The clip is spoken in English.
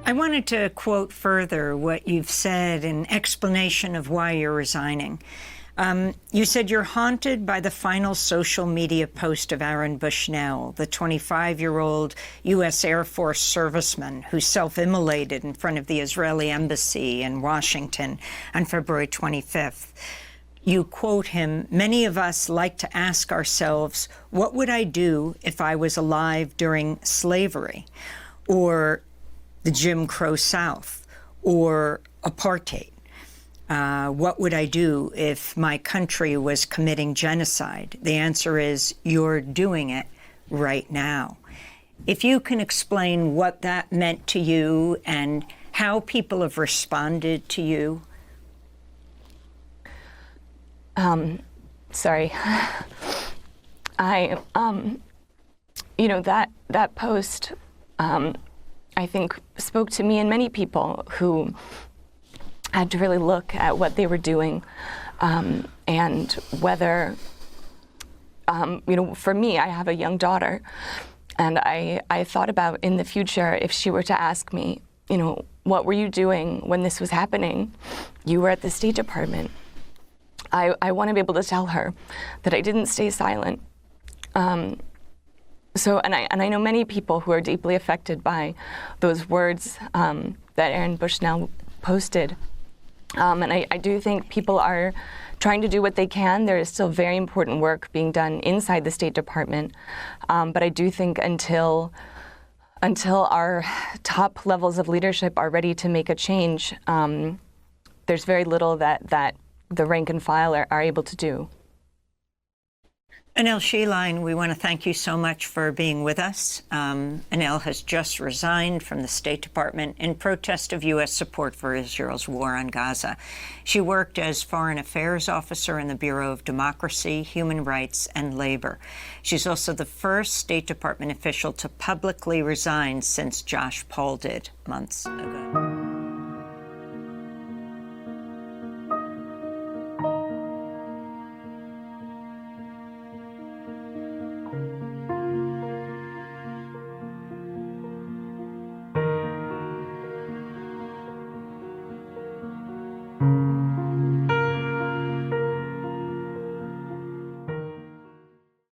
I wanted to quote further what you've said in explanation of why you're resigning. You said you're haunted by the final social media post of Aaron Bushnell, the 25-year-old U.S. Air Force serviceman who self-immolated in front of the Israeli embassy in Washington on February 25th. You quote him, "Many of us like to ask ourselves, what would I do if I was alive during slavery, or the Jim Crow South, or apartheid? What would I do if my country was committing genocide?" The answer is you're doing it right now. If you can explain what that meant to you and how people have responded to you. Sorry. You know, that post, I think spoke to me and many people who had to really look at what they were doing, and whether, you know, for me, I have a young daughter, and I thought about in the future, if she were to ask me, you know, what were you doing when this was happening? You were at the State Department. I want to be able to tell her that I didn't stay silent. So, and I know many people who are deeply affected by those words that Aaron Bushnell posted. And I do think people are trying to do what they can. There is still very important work being done inside the State Department. But I do think until our top levels of leadership are ready to make a change, there's very little that the rank and file are able to do. Anil Sheline, we want to thank you so much for being with us. Anil has just resigned from the State Department in protest of U.S. support for Israel's war on Gaza. She worked as Foreign Affairs Officer in the Bureau of Democracy, Human Rights, and Labor. She's also the first State Department official to publicly resign since Josh Paul did months ago.